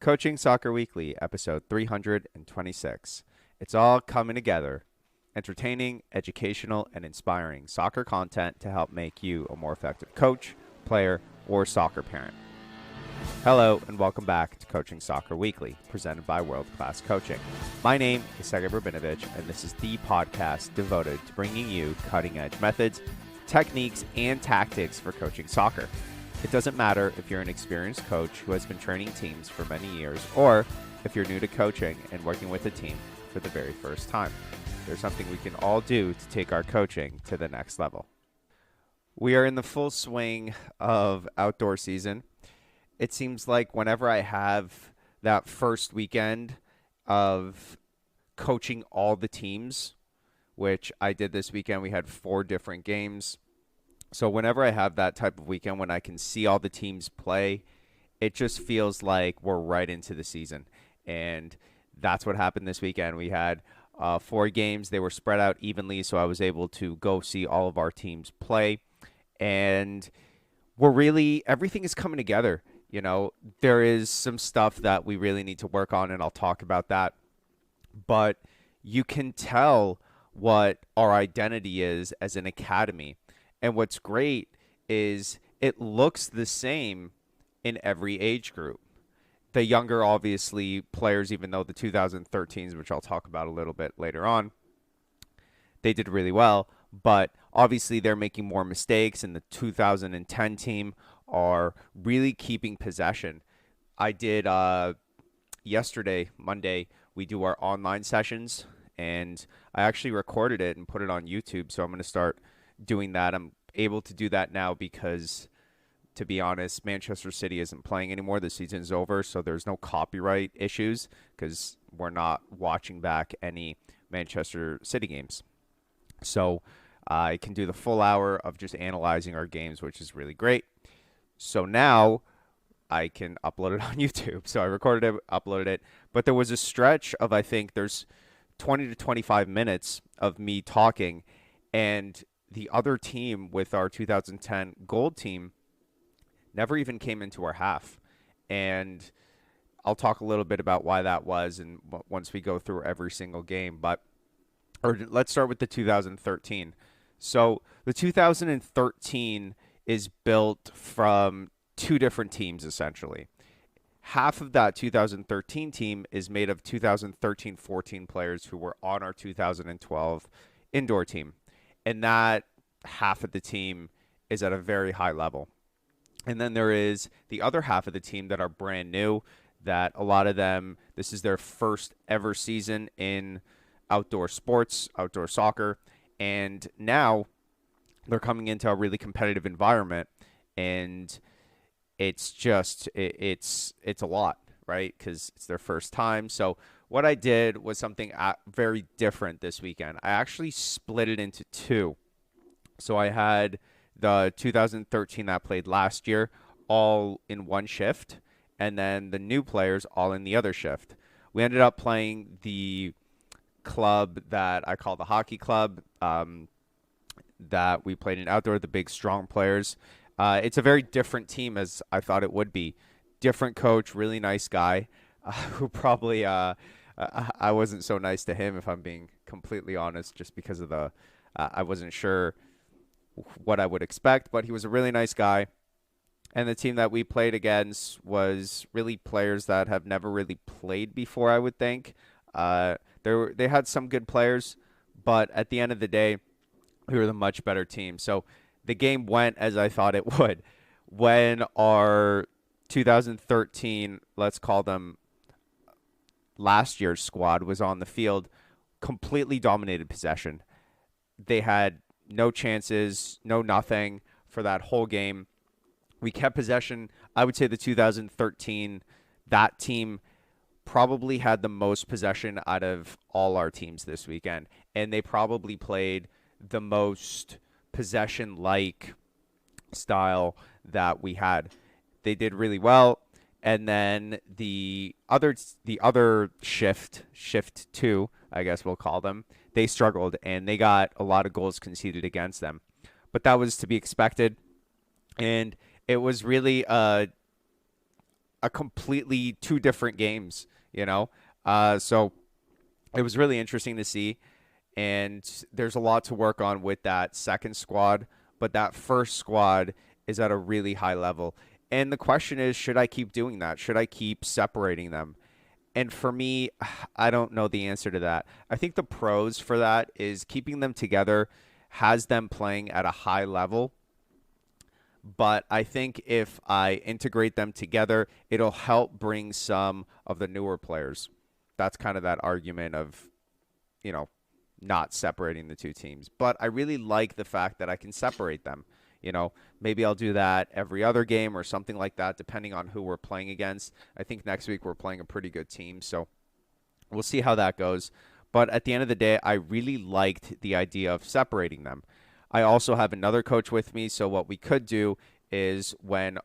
Coaching Soccer Weekly, episode 326. It's all coming together. Entertaining, educational, and inspiring soccer content to help make you a more effective coach, player, or soccer parent. Hello, and welcome back to Coaching Soccer Weekly, presented by World Class Coaching. My name is Sergey Rabinovich, and this is the podcast devoted to bringing you cutting-edge methods, techniques, and tactics for coaching soccer. It doesn't matter if you're an experienced coach who has been training teams for many years, or if you're new to coaching and working with a team for the very first time. There's something we can all do to take our coaching to the next level. We are in the full swing of outdoor season. It seems like whenever I have that first weekend of coaching all the teams, which I did this weekend, we had 4 different games. So whenever I have that type of weekend when I can see all the teams play, it just feels like we're right into the season. And that's what happened this weekend. We had 4 games. They were spread out evenly, so I was able to go see all of our teams play. And everything is coming together. You know, there is some stuff that we really need to work on, and I'll talk about that. But you can tell what our identity is as an academy. And what's great is it looks the same in every age group. The younger, obviously, players, even though the 2013s, which I'll talk about a little bit later on, they did really well. But obviously, they're making more mistakes, and the 2010 team are really keeping possession. I did yesterday, Monday, we do our online sessions, and I actually recorded it and put it on YouTube. So I'm going to start doing that. I'm able to do that now because, to be honest, Manchester City isn't playing anymore. The season's over, so there's no copyright issues because we're not watching back any Manchester City games. So I can do the full hour of just analyzing our games, which is really great. So now I can upload it on YouTube. So I recorded it, uploaded it, but there was a stretch of, I think there's 20 to 25 minutes of me talking, and the other team with our 2010 gold team never even came into our half. And I'll talk a little bit about why that was and once we go through every single game. Or let's start with the 2013. So the 2013 is built from 2 different teams, essentially. Half of that 2013 team is made of 2013-14 players who were on our 2012 indoor team. And that half of the team is at a very high level. And then there is the other half of the team that are brand new, that a lot of them, this is their first ever season in outdoor sports, outdoor soccer. And now they're coming into a really competitive environment. And it's just, it's a lot, right? Because it's their first time. So what I did was something very different this weekend. I actually split it into 2. So I had the 2013 that played last year all in one shift, and then the new players all in the other shift. We ended up playing the club that I call the hockey club, that we played in outdoor, the big, strong players. It's a very different team as I thought it would be. Different coach, really nice guy, who probably I wasn't so nice to him, if I'm being completely honest, just because of the I wasn't sure what I would expect, but he was a really nice guy. And the team that we played against was really players that have never really played before, I would think. They had some good players, but at the end of the day, we were the much better team. So the game went as I thought it would. When our 2013, let's call them last year's squad, was on the field, completely dominated possession. They had no chances, no nothing for that whole game. We kept possession. I would say the 2013, that team probably had the most possession out of all our teams this weekend. And they probably played the most possession-like style that we had. They did really well. And then the other shift 2, I guess we'll call them, they struggled, and they got a lot of goals conceded against them. But that was to be expected. And it was really a completely two different games, you know? So it was really interesting to see. And there's a lot to work on with that second squad, but that first squad is at a really high level. And the question is, should I keep doing that? Should I keep separating them? And for me, I don't know the answer to that. I think the pros for that is keeping them together has them playing at a high level. But I think if I integrate them together, it'll help bring some of the newer players. That's kind of that argument of, you know, not separating the two teams. But I really like the fact that I can separate them. You know, maybe I'll do that every other game or something like that, depending on who we're playing against. I think next week we're playing a pretty good team, so we'll see how that goes. But at the end of the day, I really liked the idea of separating them. I also have another coach with me, so what we could do is when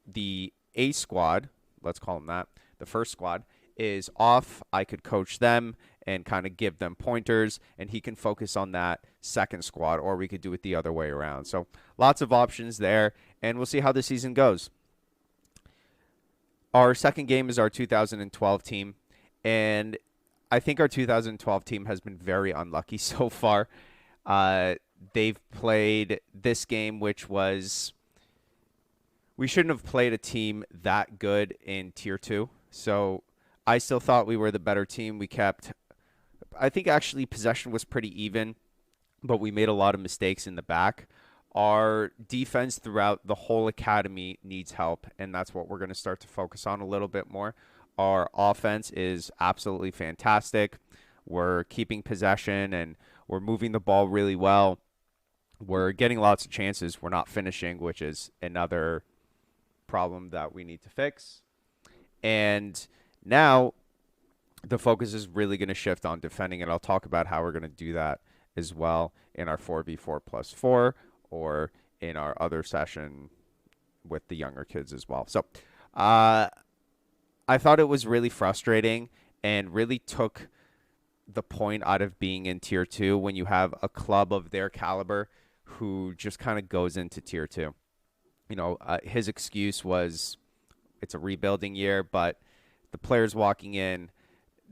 the A squad, let's call them that, the first squad is off, I could coach them and kind of give them pointers, and he can focus on that second squad, or we could do it the other way around. So lots of options there, and we'll see how the season goes. Our second game is our 2012 team, and I think our 2012 team has been very unlucky so far. They've played this game, which was we shouldn't have played a team that good in Tier 2. So I still thought we were the better team. I think actually possession was pretty even, but we made a lot of mistakes in the back. Our defense throughout the whole academy needs help, and that's what we're going to start to focus on a little bit more. Our offense is absolutely fantastic. We're keeping possession, and we're moving the ball really well. We're getting lots of chances. We're not finishing, which is another problem that we need to fix. And now the focus is really going to shift on defending, and I'll talk about how we're going to do that as well in our 4v4+4 or in our other session with the younger kids as well. So I thought it was really frustrating and really took the point out of being in Tier 2 when you have a club of their caliber who just kind of goes into Tier 2. You know, his excuse was it's a rebuilding year, but the players walking in,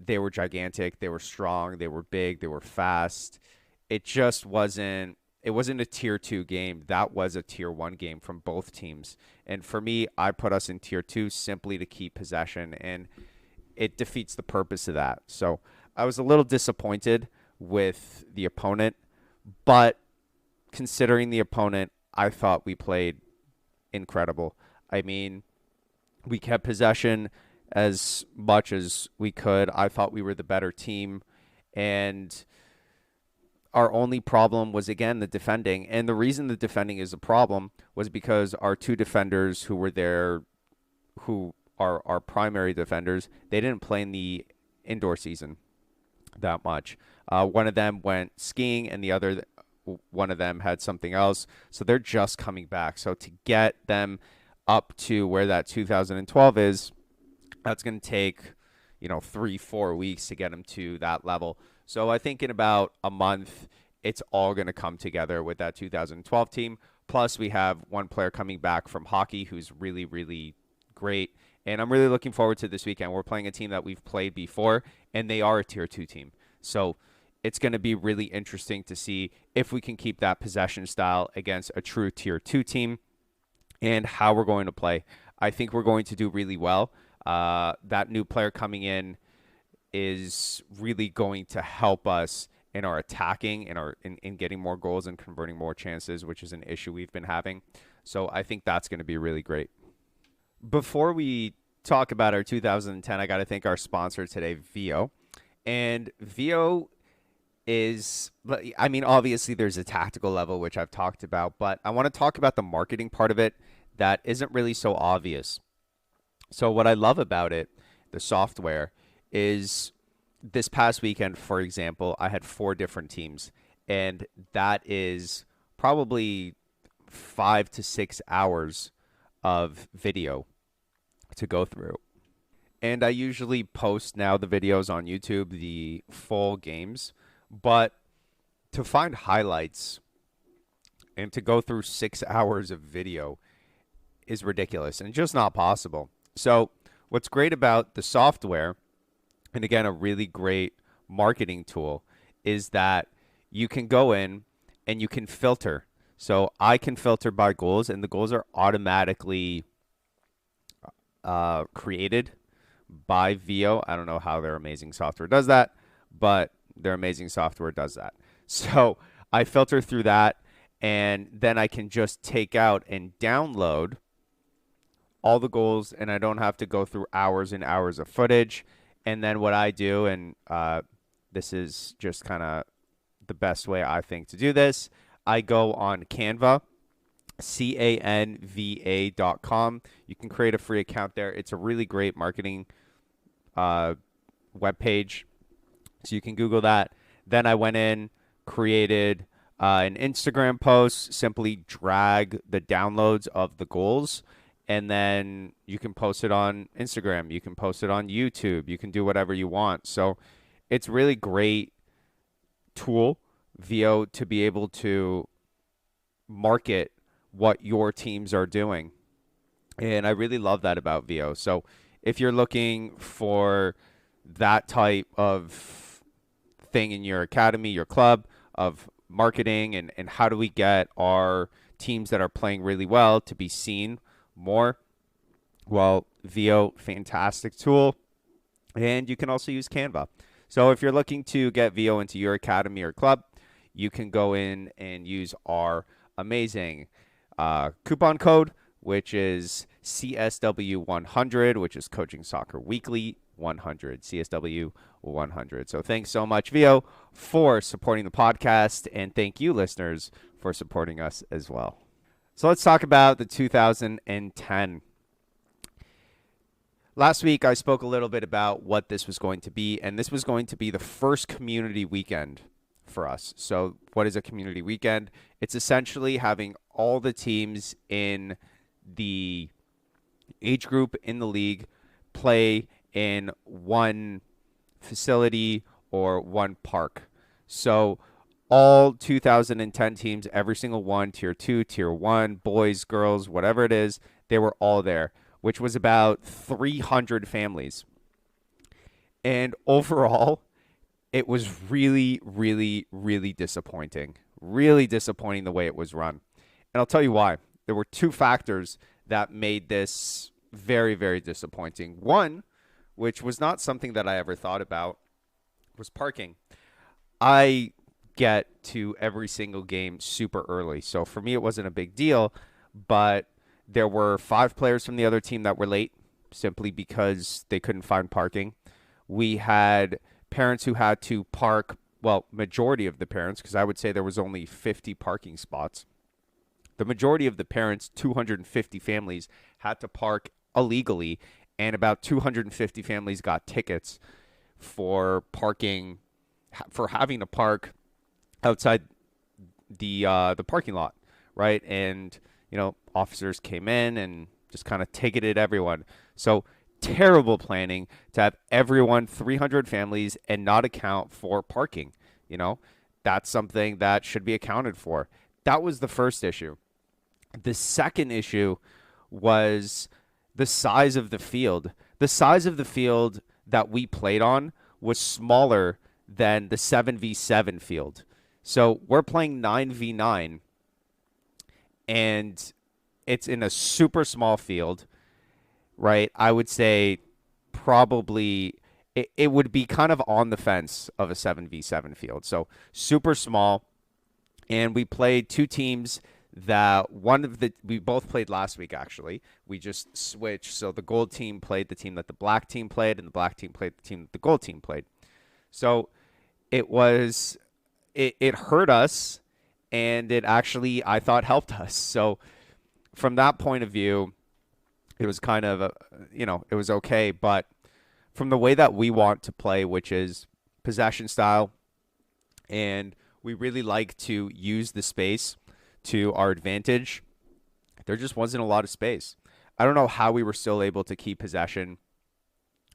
they were gigantic, they were strong, they were big, they were fast. It just wasn't a Tier 2 game. That was a Tier 1 game from both teams. And for me, I put us in Tier 2 simply to keep possession, and it defeats the purpose of that. So I was a little disappointed with the opponent, but considering the opponent, I thought we played incredible. I mean, we kept possession as much as we could. I thought we were the better team, and our only problem was, again, the defending. And the reason the defending is a problem was because our two defenders who were there, who are our primary defenders, they didn't play in the indoor season that much. One of them went skiing, and one of them had something else. So they're just coming back. So to get them up to where that 2012 is, that's going to take, 3-4 weeks to get them to that level. So I think in about a month, it's all going to come together with that 2012 team. Plus, we have one player coming back from hockey who's really, really great. And I'm really looking forward to this weekend. We're playing a team that we've played before, and they are a Tier 2 team. So it's going to be really interesting to see if we can keep that possession style against a true Tier 2 team and how we're going to play. I think we're going to do really well. That new player coming in is really going to help us in our attacking and in getting more goals and converting more chances, which is an issue we've been having. So I think that's going to be really great. Before we talk about our 2010, I got to thank our sponsor today, VO. And VO is, obviously there's a tactical level, which I've talked about, but I want to talk about the marketing part of it that isn't really so obvious. So what I love about it, the software, is this past weekend, for example, I had 4 different teams, and that is probably 5 to 6 hours of video to go through. And I usually post now the videos on YouTube, the full games, but to find highlights and to go through 6 hours of video is ridiculous and just not possible. So what's great about the software, and again, a really great marketing tool, is that you can go in and you can filter. So I can filter by goals, and the goals are automatically created by VO. I don't know how their amazing software does that, but their amazing software does that. So I filter through that, and then I can just take out and download all the goals, and I don't have to go through hours and hours of footage. And then what I do, and this is just kind of the best way I think to do this, I go on Canva, canva.com. You can create a free account there. It's a really great marketing web page. So you can Google that. Then I went in, created an Instagram post, simply drag the downloads of the goals, and then you can post it on Instagram. You can post it on YouTube. You can do whatever you want. So it's really great tool, VO, to be able to market what your teams are doing. And I really love that about VO. So if you're looking for that type of thing in your academy, your club, of marketing, and how do we get our teams that are playing really well to be seen more, well, VO, fantastic tool. And you can also use Canva. So if you're looking to get VO into your academy or club, you can go in and use our amazing coupon code, which is CSW100, which is Coaching Soccer Weekly 100, CSW 100. So thanks so much, VO, for supporting the podcast, and thank you, listeners, for supporting us as well. So let's talk about the 2010. Last week, I spoke a little bit about what this was going to be, and this was going to be the first community weekend for us. So what is a community weekend? It's essentially having all the teams in the age group in the league play in one facility or one park. So all 2010 teams, every single one, tier 2, tier 1, boys, girls, whatever it is, they were all there, which was about 300 families. And overall, it was really, really, really disappointing. Really disappointing the way it was run. And I'll tell you why. There were two factors that made this very, very disappointing. One, which was not something that I ever thought about, was parking. I get to every single game super early. So for me, it wasn't a big deal, but there were 5 players from the other team that were late simply because they couldn't find parking. We had parents who had to park, well, majority of the parents, because I would say there was only 50 parking spots. The majority of the parents, 250 families, had to park illegally, and about 250 families got tickets for parking, for having to park outside the parking lot, right? And officers came in and just kind of ticketed everyone. So terrible planning to have everyone, 300 families, and not account for parking. That's something that should be accounted for. That was the first issue. The second issue was the size of the field. The size of the field that we played on was smaller than the 7v7 field. So we're playing 9v9, and it's in a super small field, right? I would say probably it would be kind of on the fence of a 7v7 field. So super small. And we played 2 teams that we both played last week, actually. We just switched. So the gold team played the team that the black team played, and the black team played the team that the gold team played. So it hurt us, and it actually, I thought, helped us. So from that point of view, it was kind of, it was okay. But from the way that we want to play, which is possession style, and we really like to use the space to our advantage, there just wasn't a lot of space. I don't know how we were still able to keep possession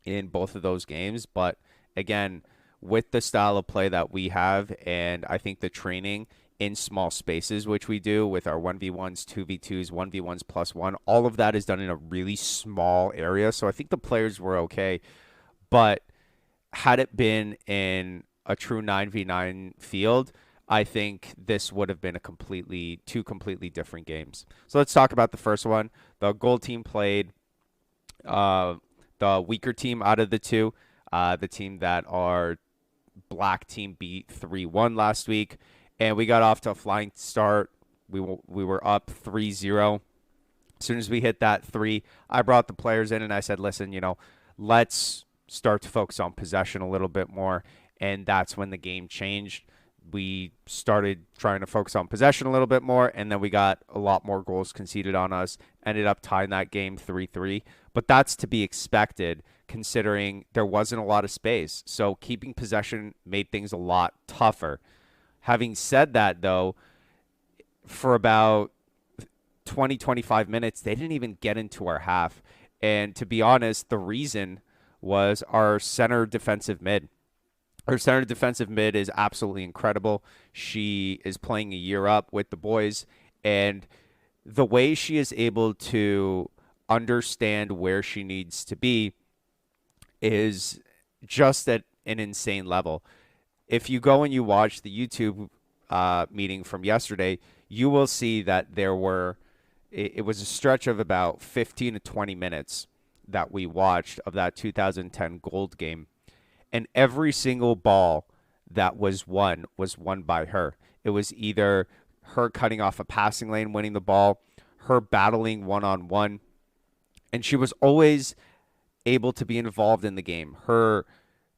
in both of those games, but again, with the style of play that we have, and I think the training in small spaces, which we do with our 1v1s, 2v2s, 1v1s plus one. All of that is done in a really small area. So I think the players were okay. But had it been in a true 9v9 field, I think this would have been two completely different games. So let's talk about the first one. The gold team played the weaker team out of the two, the team that our black team beat 3-1 last week. And we got off to a flying start. We were up 3-0. As soon as we hit that 3, I brought the players in and I said, listen, let's start to focus on possession a little bit more. And that's when the game changed. We started trying to focus on possession a little bit more, and then we got a lot more goals conceded on us. Ended up tying that game 3-3. But that's to be expected considering there wasn't a lot of space. So keeping possession made things a lot tougher. Having said that, though, for about 20-25 minutes, they didn't even get into our half. And to be honest, the reason was our center defensive mid. Our center defensive mid is absolutely incredible. She is playing a year up with the boys, and the way she is able to understand where she needs to be is just at an insane level. If you go and you watch the YouTube meeting from yesterday, you will see that it was a stretch of about 15 to 20 minutes that we watched of that 2010 gold game. And every single ball that was won by her. It was either her cutting off a passing lane, winning the ball, her battling one-on-one. And she was always able to be involved in the game.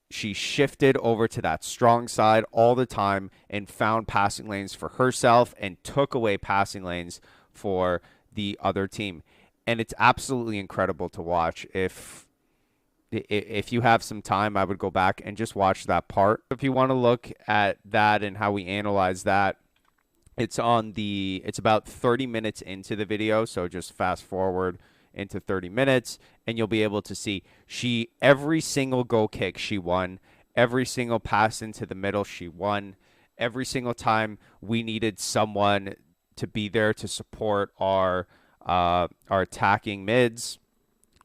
She shifted over to that strong side all the time and found passing lanes for herself and took away passing lanes for the other team. And it's absolutely incredible to watch. If you have some time, I would go back and just watch that part. If you want to look at that and how we analyze that, it's about 30 minutes into the video. So just fast forward into 30 minutes and you'll be able to see every single goal kick she won, every single pass into the middle she won, every single time we needed someone to be there to support our attacking mids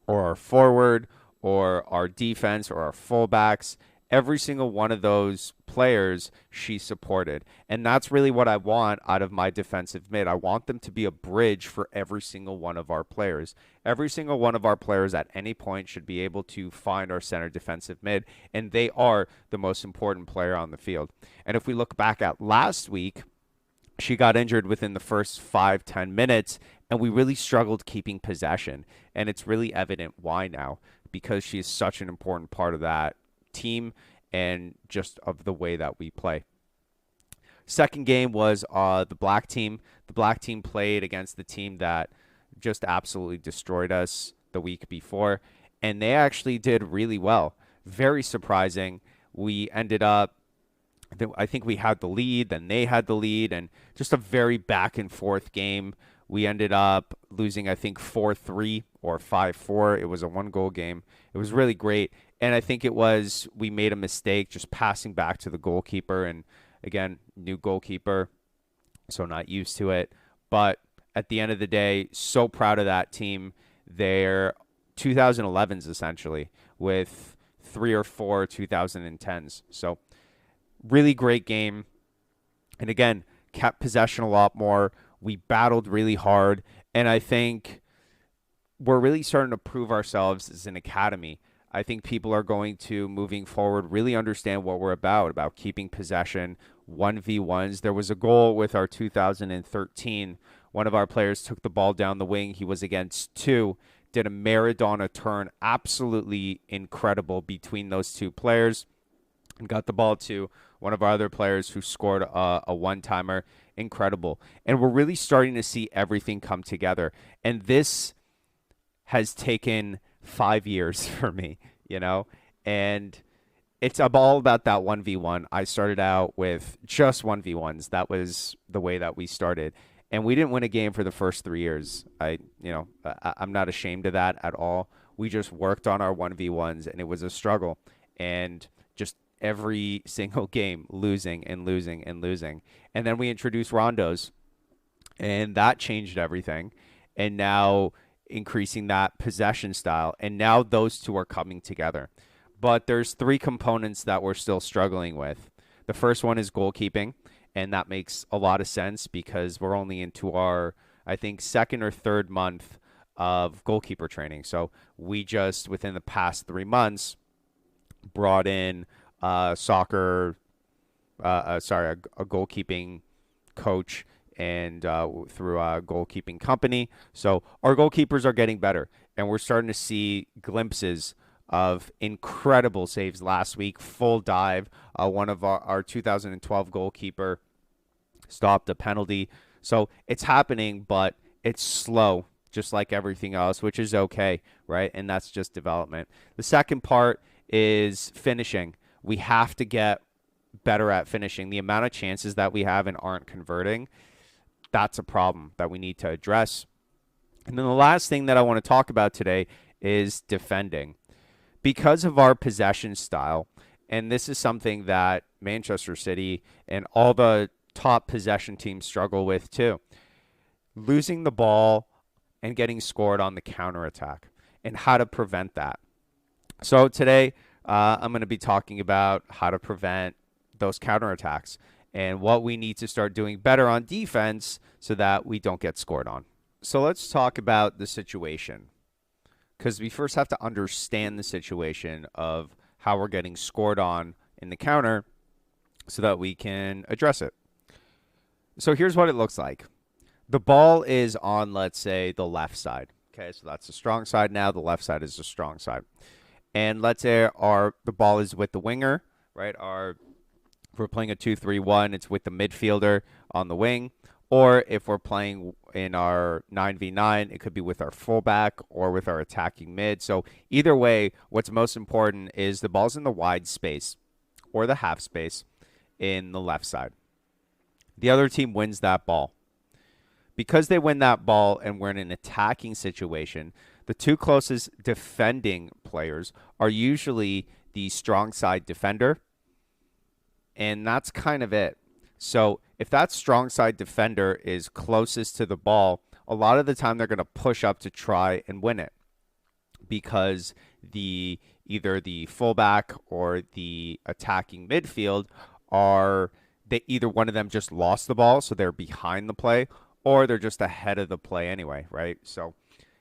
or our forward or our defense or our fullbacks. Every single one of those players she supported. And that's really what I want out of my defensive mid. I want them to be a bridge for every single one of our players. Every single one of our players at any point should be able to find our center defensive mid, and they are the most important player on the field. And if we look back at last week, she got injured within the first 5-10 minutes, and we really struggled keeping possession. And it's really evident why now, because she is such an important part of that team and just of the way that we play. Second game was the black team. The black team played against the team that just absolutely destroyed us the week before, and they actually did really well. Very surprising. We ended up, I think we had the lead, then they had the lead, and just a very back and forth game. We ended up losing, I think, 4-3 or 5-4. It was a one-goal game. It was really great. And I think we made a mistake just passing back to the goalkeeper. And again, new goalkeeper, so not used to it. But at the end of the day, so proud of that team. They're 2011s essentially with 3 or 4 2010s. So really great game. And again, kept possession a lot more. We battled really hard. And I think we're really starting to prove ourselves as an academy. I think people are going to, moving forward, really understand what we're about keeping possession, 1v1s. There was a goal with our 2013. One of our players took the ball down the wing. He was against 2, did a Maradona turn, absolutely incredible between those 2 players, and got the ball to one of our other players who scored a one-timer. Incredible. And we're really starting to see everything come together. And this has taken 5 years for me, and it's all about that 1v1. I started out with just 1v1s. That was the way that we started. And we didn't win a game for the first 3 years. I'm not ashamed of that at all. We just worked on our 1v1s, and it was a struggle. And just every single game, losing and losing and losing. And then we introduced rondos, and that changed everything. And now increasing that possession style. And now those two are coming together. But there's three components that we're still struggling with. The first one is goalkeeping, and that makes a lot of sense because we're only into our, I think, second or third month of goalkeeper training. So we just, within the past 3 months, brought in a goalkeeping coach and through a goalkeeping company. So our goalkeepers are getting better, and we're starting to see glimpses of incredible saves last week. Full dive. One of our 2012 goalkeeper stopped a penalty. So it's happening, but it's slow, just like everything else, which is okay, right? And that's just development. The second part is finishing. We have to get better at finishing. The amount of chances that we have and aren't converting, that's a problem that we need to address. And then the last thing that I want to talk about today is defending. Because of our possession style, and this is something that Manchester City and all the top possession teams struggle with too, losing the ball and getting scored on the counterattack and how to prevent that. So today, I'm going to be talking about how to prevent those counterattacks and what we need to start doing better on defense so that we don't get scored on. So let's talk about the situation, because we first have to understand the situation of how we're getting scored on in the counter so that we can address it. So here's what it looks like. The ball is on, let's say, the left side. Okay, so that's the strong side now. The left side is the strong side. And let's say the ball is with the winger, right? If we're playing a 2-3-1, it's with the midfielder on the wing. Or if we're playing in our 9v9, it could be with our fullback or with our attacking mid. So either way, what's most important is the ball's in the wide space or the half space in the left side. The other team wins that ball. Because they win that ball and we're in an attacking situation, the two closest defending players are usually the strong side defender, and that's kind of it. So if that strong side defender is closest to the ball, a lot of the time they're going to push up to try and win it, because either the fullback or the attacking midfield either one of them just lost the ball, so they're behind the play, or they're just ahead of the play anyway, right? So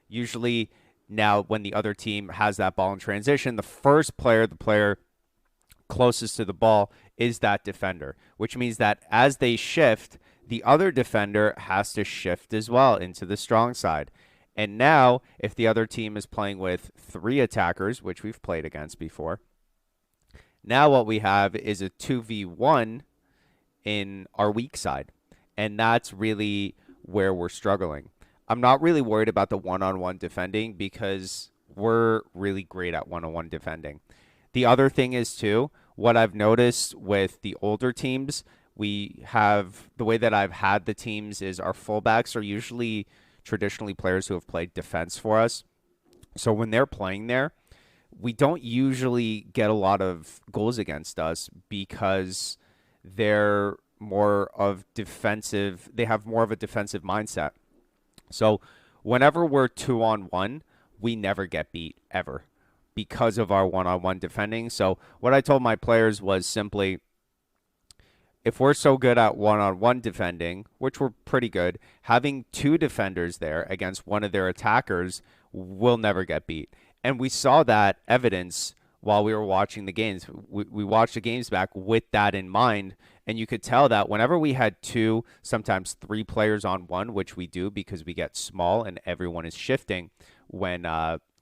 usually now when the other team has that ball in transition, the player closest to the ball is that defender, which means that as they shift, the other defender has to shift as well into the strong side. And now if the other team is playing with 3 attackers, which we've played against before, now what we have is a 2v1 in our weak side. And that's really where we're struggling. I'm not really worried about the one-on-one defending because we're really great at one-on-one defending. The other thing is, too, what I've noticed with the older teams, the way that I've had the teams is our fullbacks are usually traditionally players who have played defense for us. So when they're playing there, we don't usually get a lot of goals against us because they're more of defensive. They have more of a defensive mindset. So whenever we're 2-on-1, we never get beat ever because of our one-on-one defending. So what I told my players was simply, if we're so good at one-on-one defending, which we're pretty good, having 2 defenders there against one of their attackers will never get beat. And we saw that evidence while we were watching the games. We watched the games back with that in mind, and you could tell that whenever we had 2, sometimes 3 players on one, which we do because we get small and everyone is shifting when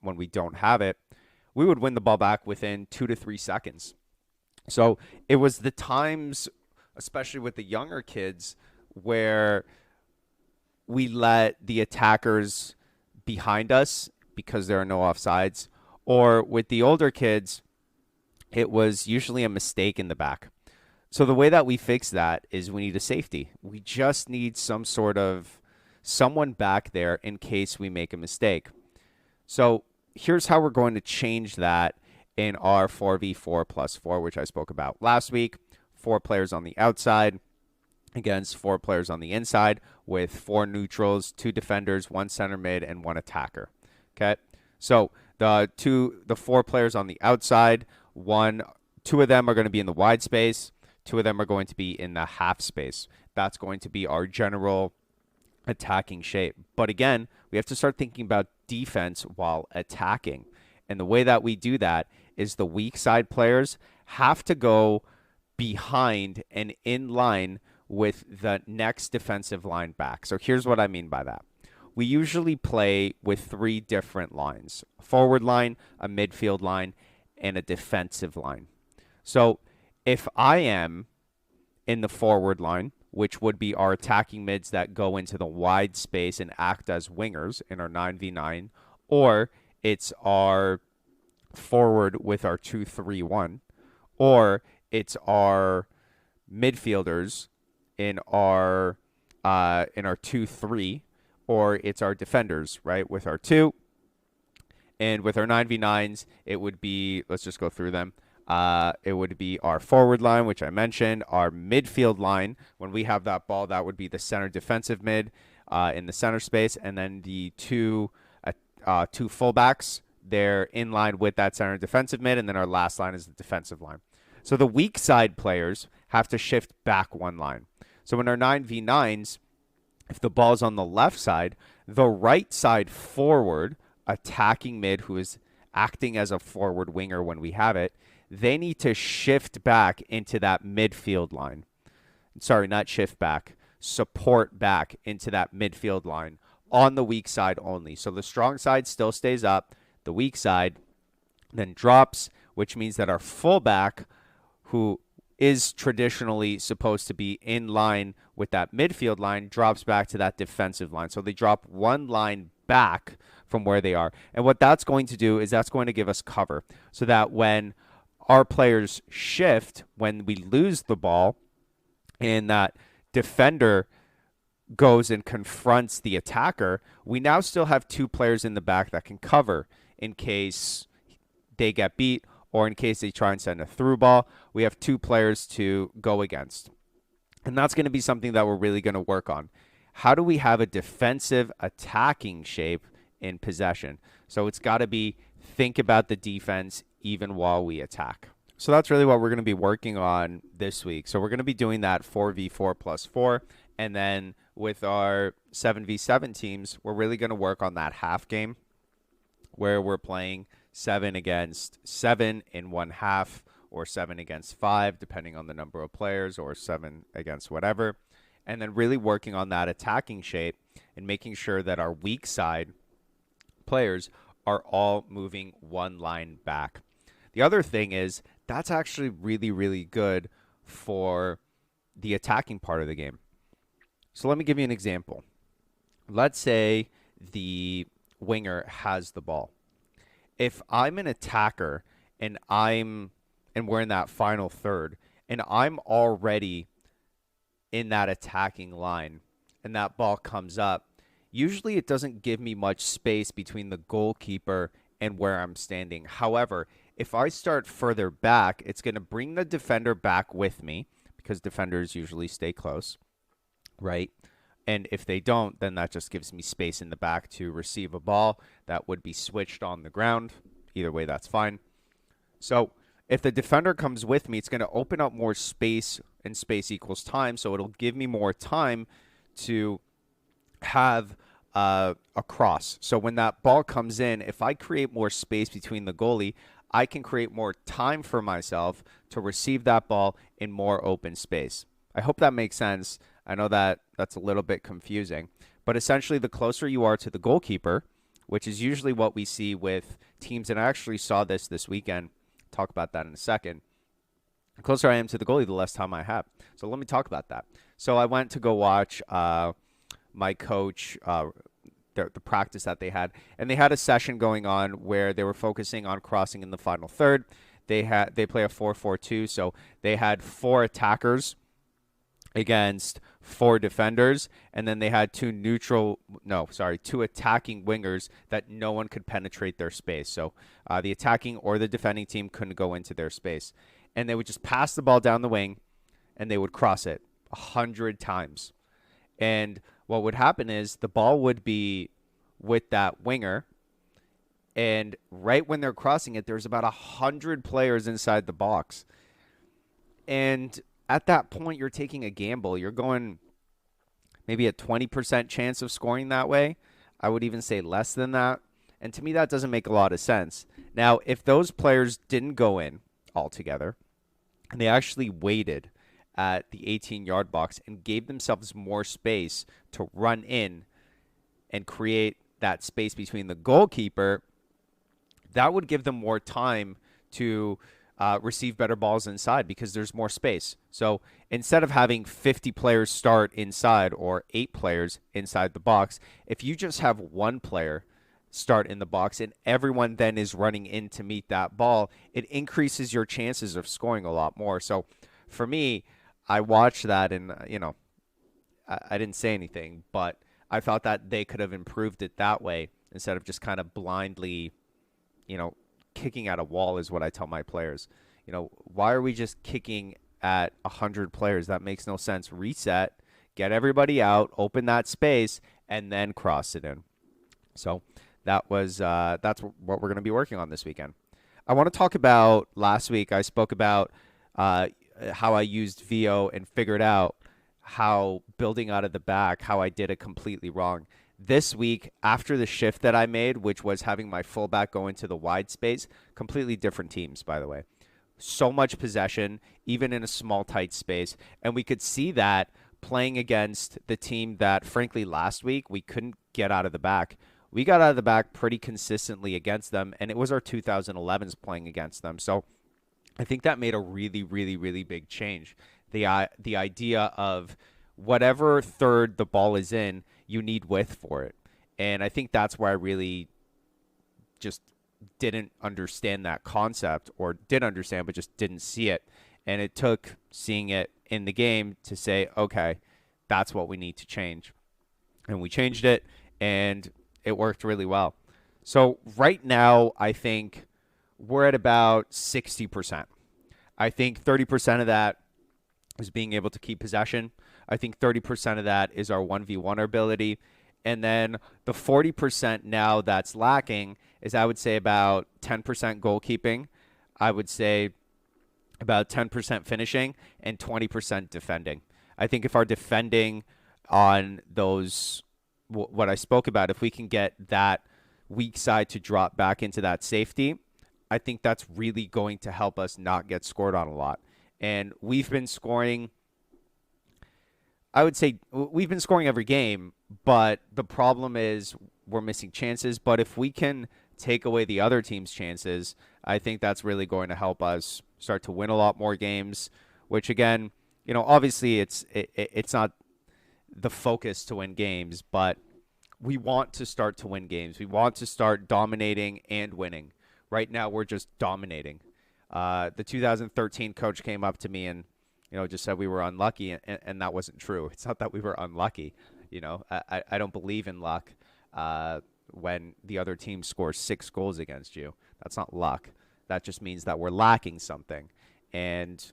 we don't have it, we would win the ball back within 2 to 3 seconds. So it was the times, especially with the younger kids, where we let the attackers behind us because there are no offsides, or with the older kids, it was usually a mistake in the back. So the way that we fix that is we need a safety. We just need someone back there in case we make a mistake. So here's how we're going to change that in our 4v4+4, which I spoke about last week. 4 players on the outside against 4 players on the inside with 4 neutrals, 2 defenders, 1 center mid, and 1 attacker. Okay, so the 4 players on the outside, 2 of them are going to be in the wide space, 2 of them are going to be in the half space. That's going to be our general attacking shape. But again, we have to start thinking about defense while attacking. And the way that we do that is the weak side players have to go behind and in line with the next defensive line back. So here's what I mean by that. We usually play with 3 different lines: a forward line, a midfield line, and a defensive line. So if I am in the forward line, which would be our attacking mids that go into the wide space and act as wingers in our 9v9, or it's our forward with our 2-3-1, or it's our midfielders in our 2-3, or it's our defenders, right, with our 2. And with our 9v9s, it would be, let's just go through them. It would be our forward line, which I mentioned, our midfield line. When we have that ball, that would be the center defensive mid in the center space, and then the two fullbacks, they're in line with that center defensive mid, and then our last line is the defensive line. So the weak side players have to shift back 1 line. So in our 9v9s, if the ball's on the left side, the right side forward, attacking mid, who is acting as a forward winger when we have it, they need to shift back into that midfield line. Sorry, not shift back, support back into that midfield line on the weak side only. So the strong side still stays up. The weak side then drops, which means that our fullback, who is traditionally supposed to be in line with that midfield line, drops back to that defensive line. So they drop 1 line back from where they are. And what that's going to do is that's going to give us cover so that when our players shift, when we lose the ball and that defender goes and confronts the attacker, we now still have 2 players in the back that can cover in case they get beat or in case they try and send a through ball. We have 2 players to go against. And that's going to be something that we're really going to work on. How do we have a defensive attacking shape in possession? So it's got to be think about the defense even while we attack. So that's really what we're going to be working on this week. So we're going to be doing that 4v4+4. And then with our 7v7 teams, we're really going to work on that half game where we're playing 7 against 7 in 1 half, or 7 against 5, depending on the number of players, or 7 against whatever. And then really working on that attacking shape and making sure that our weak side players are all moving 1 line back. The other thing is that's actually really, really good for the attacking part of the game. So let me give you an example. Let's say the winger has the ball. If I'm an attacker and we're in that final third and I'm already in that attacking line and that ball comes up, usually it doesn't give me much space between the goalkeeper and where I'm standing. However, if I start further back, it's going to bring the defender back with me because defenders usually stay close, right? And if they don't, then that just gives me space in the back to receive a ball that would be switched on the ground. Either way, that's fine. So if the defender comes with me, it's going to open up more space, and space equals time. So it'll give me more time to have a cross. So when that ball comes in, if I create more space between the goalie, I can create more time for myself to receive that ball in more open space. I hope that makes sense. I know that that's a little bit confusing, but essentially the closer you are to the goalkeeper, which is usually what we see with teams, and I actually saw this weekend, talk about that in a second. The closer I am to the goalie, the less time I have. So let me talk about that. So I went to go watch my coach, the practice that they had, and they had a session going on where they were focusing on crossing in the final third. They play a 4-4-2, so they had 4 attackers against 4 defenders, and then they had two attacking wingers that no one could penetrate their space. So the attacking or the defending team couldn't go into their space. And they would just pass the ball down the wing, and they would cross it 100 times. And what would happen is the ball would be with that winger, and right when they're crossing it, there's about 100 players inside the box. And at that point, you're taking a gamble. You're going maybe a 20% chance of scoring that way. I would even say less than that. And to me, that doesn't make a lot of sense. Now, if those players didn't go in altogether, and they actually waited at the 18-yard box and gave themselves more space to run in and create that space between the goalkeeper, that would give them more time to receive better balls inside because there's more space. So instead of having 50 players start inside or 8 players inside the box, if you just have one player start in the box and everyone then is running in to meet that ball, it increases your chances of scoring a lot more. So for me, I watched that and, I didn't say anything, but I thought that they could have improved it that way instead of just kind of blindly, kicking at a wall is what I tell my players. Why are we just kicking at 100 players? That makes no sense. Reset, get everybody out, open that space, and then cross it in. So that's what we're going to be working on this weekend. I want to talk about last week. I spoke about how I used VO and figured out how building out of the back, how I did it completely wrong. This week, after the shift that I made, which was having my fullback go into the wide space, completely different teams, by the way. So much possession, even in a small, tight space. And we could see that playing against the team that, frankly, last week, we couldn't get out of the back. We got out of the back pretty consistently against them, and it was our 2011s playing against them. So I think that made a really, really, really big change. The idea of whatever third the ball is in, you need width for it. And I think that's where I really just didn't understand that concept, or did understand, but just didn't see it. And it took seeing it in the game to say, okay, that's what we need to change. And we changed it, and it worked really well. So right now, I think we're at about 60%. I think 30% of that is being able to keep possession. I think 30% of that is our 1v1 ability. And then the 40% now that's lacking is, I would say, about 10% goalkeeping. I would say about 10% finishing and 20% defending. I think if our defending on those, what I spoke about, if we can get that weak side to drop back into that safety, I think that's really going to help us not get scored on a lot. And we've been scoring, I would say we've been scoring every game, but the problem is we're missing chances. But if we can take away the other team's chances, I think that's really going to help us start to win a lot more games, which, again, obviously it's not the focus to win games, but we want to start to win games. We want to start dominating and winning. Right now, we're just dominating. The 2013 coach came up to me and, just said we were unlucky, and that wasn't true. It's not that we were unlucky. I don't believe in luck when the other team scores 6 goals against you. That's not luck. That just means that we're lacking something. And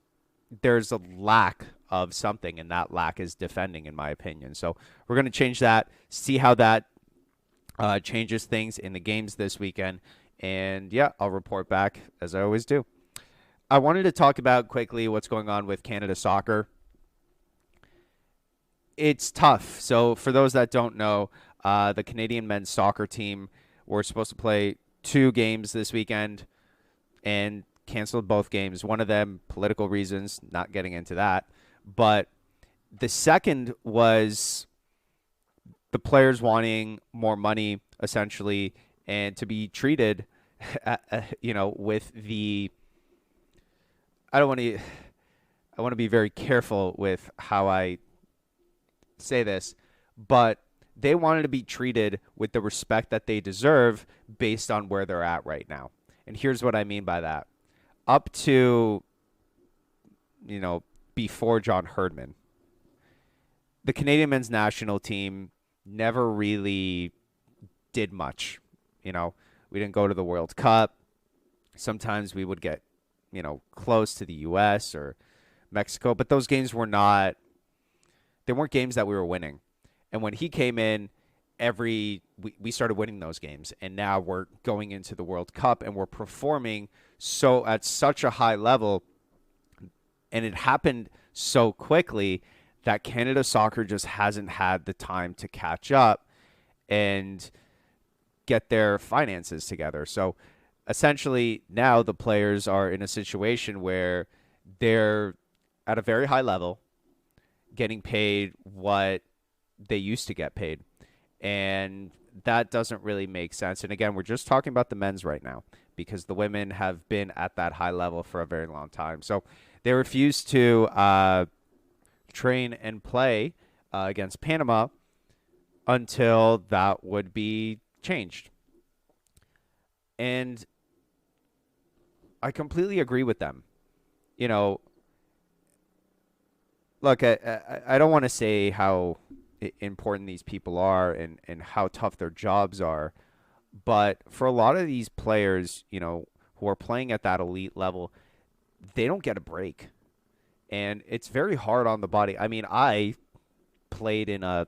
there's a lack of something, and that lack is defending, in my opinion. So we're going to change that, see how that changes things in the games this weekend. And, yeah, I'll report back as I always do. I wanted to talk about quickly what's going on with Canada soccer. It's tough. So for those that don't know, the Canadian men's soccer team were supposed to play 2 games this weekend and canceled both games. One of them, political reasons, not getting into that. But the second was the players wanting more money, essentially, and to be treated, with the, I want to be very careful with how I say this, but they wanted to be treated with the respect that they deserve based on where they're at right now. And here's what I mean by that. Up to, before John Herdman, the Canadian men's national team never really did much. We didn't go to the World Cup. Sometimes we would get, close to the U.S. or Mexico, but those games they weren't games that we were winning. And when he came in, we started winning those games, and now we're going into the World Cup and we're performing at such a high level, and it happened so quickly that Canada Soccer just hasn't had the time to catch up and get their finances together. So essentially now the players are in a situation where they're at a very high level, getting paid what they used to get paid. And that doesn't really make sense. And again, we're just talking about the men's right now because the women have been at that high level for a very long time. So they refused to train and play against Panama until that would be changed. And I completely agree with them. Look, I don't want to say how important these people are and how tough their jobs are, but for a lot of these players, who are playing at that elite level, they don't get a break. And it's very hard on the body. I mean, I played in a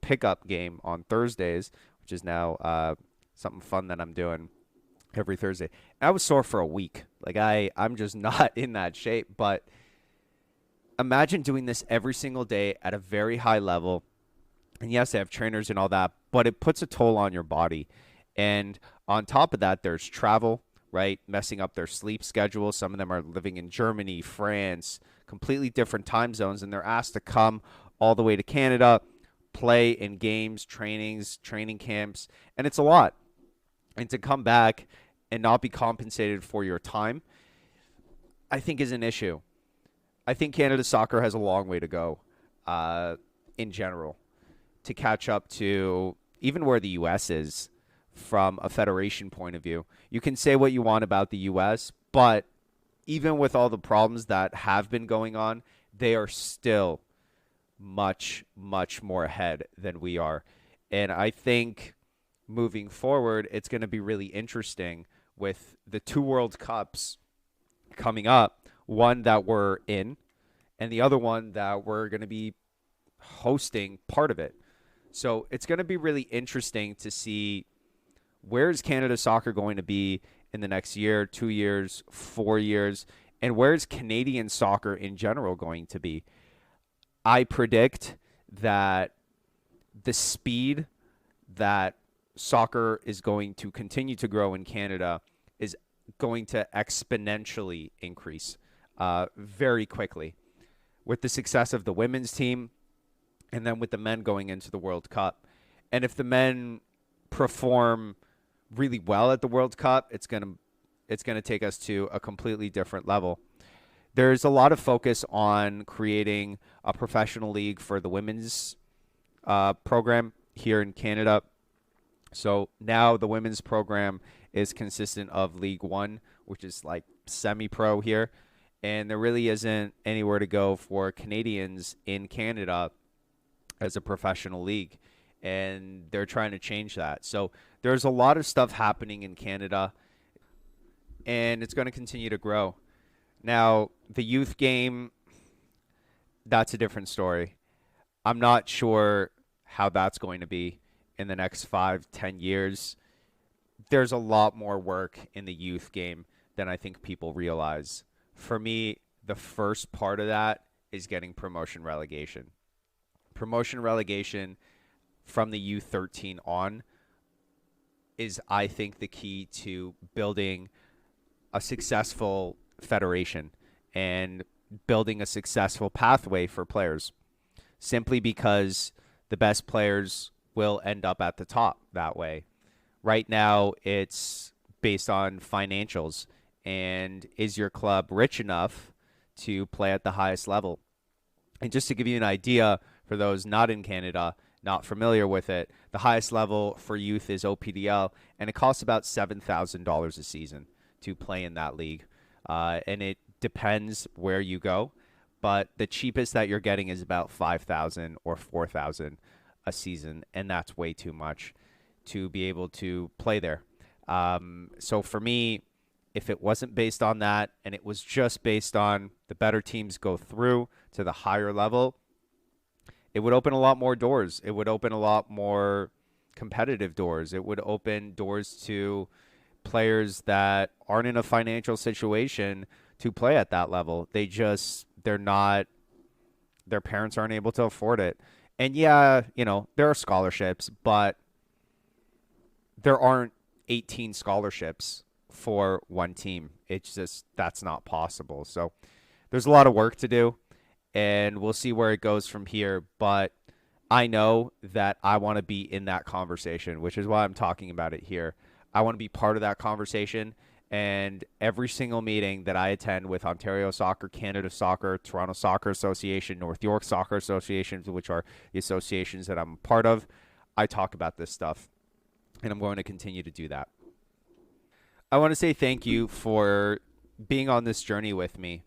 pickup game on Thursdays, which is now something fun that I'm doing every Thursday. And I was sore for a week. Like I'm just not in that shape. But imagine doing this every single day at a very high level. And yes, they have trainers and all that, but it puts a toll on your body. And on top of that, there's travel, right? Messing up their sleep schedule. Some of them are living in Germany, France, completely different time zones, and they're asked to come all the way to Canada, play in games, trainings, training camps, and it's a lot. And to come back and not be compensated for your time, I think is an issue. I think Canada Soccer has a long way to go in general to catch up to even where the U.S. is from a federation point of view. You can say what you want about the U.S., but even with all the problems that have been going on, they are still much, much more ahead than we are. And I think moving forward, it's going to be really interesting with the 2 World Cups coming up, one that we're in and the other one that we're going to be hosting part of it. So it's going to be really interesting to see where is Canada Soccer going to be in the next year, 2 years, 4 years, and where is Canadian soccer in general going to be. I predict that the speed that soccer is going to continue to grow in Canada is going to exponentially increase very quickly with the success of the women's team and then with the men going into the World Cup. And if the men perform really well at the World Cup, it's going to take us to a completely different level. There's a lot of focus on creating a professional league for the women's program here in Canada. So now the women's program is consistent of League One, which is like semi-pro here. And there really isn't anywhere to go for Canadians in Canada as a professional league. And they're trying to change that. So there's a lot of stuff happening in Canada, and it's going to continue to grow. Now, the youth game, that's a different story. I'm not sure how that's going to be in the next 5-10 years. There's a lot more work in the youth game than I think people realize. For me, the first part of that is getting promotion relegation. Promotion relegation from the U13 on is, I think, the key to building a successful federation and building a successful pathway for players, simply because the best players will end up at the top that way. Right now, it's based on financials, and is your club rich enough to play at the highest level? And just to give you an idea, for those not in Canada, not familiar with it, the highest level for youth is OPDL, and it costs about $7,000 a season to play in that league. And it depends where you go, but the cheapest that you're getting is about 5,000 or 4,000 a season, and that's way too much to be able to play there. So for me, if it wasn't based on that and it was just based on the better teams go through to the higher level, it would open a lot more doors. It would open a lot more competitive doors. It would open doors to players that aren't in a financial situation to play at that level. They're not, their parents aren't able to afford it. And yeah, there are scholarships, but there aren't 18 scholarships for one team. It's just, that's not possible. So there's a lot of work to do, and we'll see where it goes from here. But I know that I want to be in that conversation, which is why I'm talking about it here. I want to be part of that conversation. And every single meeting that I attend with Ontario Soccer, Canada Soccer, Toronto Soccer Association, North York Soccer Associations, which are the associations that I'm part of, I talk about this stuff. And I'm going to continue to do that. I want to say thank you for being on this journey with me.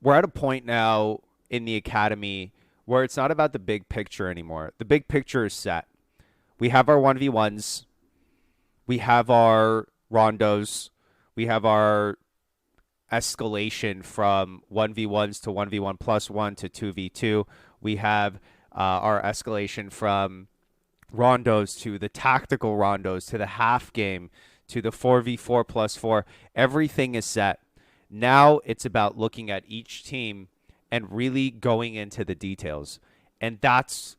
We're at a point now in the academy where it's not about the big picture anymore. The big picture is set. We have our 1v1s. We have our rondos. We have our escalation from 1v1s to 1v1+1 to 2v2. We have our escalation from rondos to the tactical rondos to the half game to the 4v4+4. Everything is set. Now it's about looking at each team and really going into the details. And that's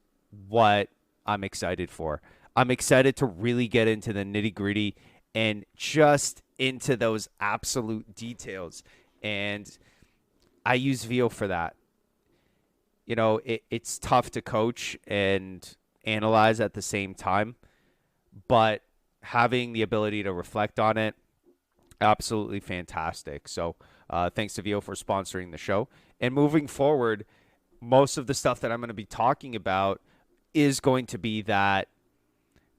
what I'm excited for. I'm excited to really get into the nitty-gritty and just into those absolute details. And I use VO for that. It's tough to coach and analyze at the same time, but having the ability to reflect on it, absolutely fantastic. So thanks to VO for sponsoring the show. And moving forward, most of the stuff that I'm going to be talking about is going to be that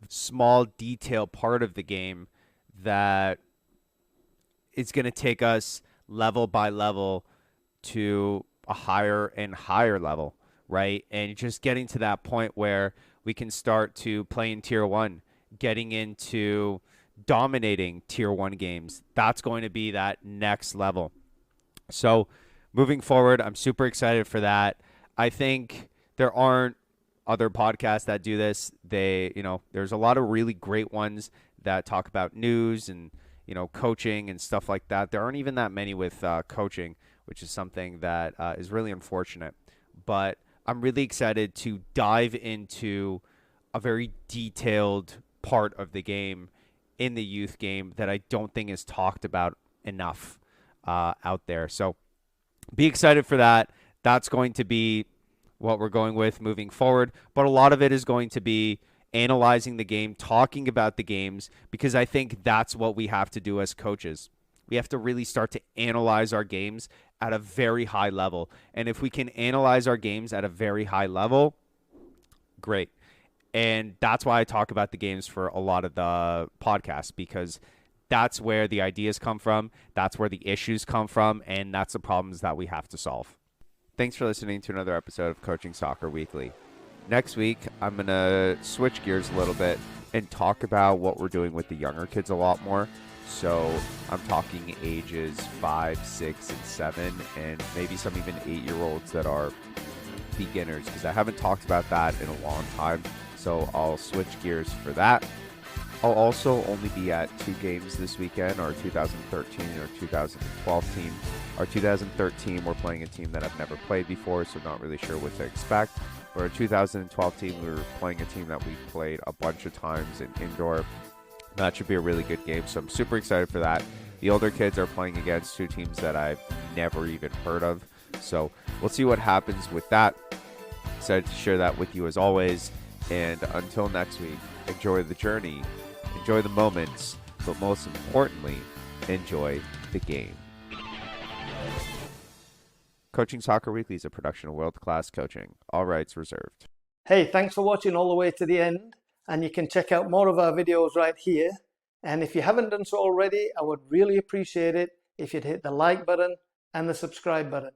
small detail part of the game that is going to take us level by level to a higher and higher level, right? And just getting to that point where we can start to play in tier 1, getting into dominating tier 1 games. That's going to be that next level. So moving forward, I'm super excited for that. I think there aren't other podcasts that do this. There's a lot of really great ones that talk about news and, coaching and stuff like that. There aren't even that many with coaching, which is something that is really unfortunate. But I'm really excited to dive into a very detailed part of the game in the youth game that I don't think is talked about enough out there. So be excited for that. That's going to be what we're going with moving forward. But a lot of it is going to be analyzing the game, talking about the games, because I think that's what we have to do as coaches. We have to really start to analyze our games at a very high level. And if we can analyze our games at a very high level, great. And that's why I talk about the games for a lot of the podcasts, because that's where the ideas come from, that's where the issues come from, and that's the problems that we have to solve. Thanks for listening to another episode of Coaching Soccer Weekly. Next week, I'm going to switch gears a little bit and talk about what we're doing with the younger kids a lot more. So I'm talking ages 5, 6, and 7, and maybe some even 8-year-olds that are beginners, because I haven't talked about that in a long time. So I'll switch gears for that. I'll also only be at 2 games this weekend, our 2013 or 2012 team. Our 2013, we're playing a team that I've never played before, so not really sure what to expect. For our 2012 team, we were playing a team that we played a bunch of times in indoor. That should be a really good game, so I'm super excited for that. The older kids are playing against 2 teams that I've never even heard of, so we'll see what happens with that. Excited to share that with you as always, and until next week, enjoy the journey, enjoy the moments, but most importantly, enjoy the game. Coaching Soccer Weekly is a production of World Class Coaching. All rights reserved. Hey, thanks for watching all the way to the end. And you can check out more of our videos right here. And if you haven't done so already, I would really appreciate it if you'd hit the like button and the subscribe button.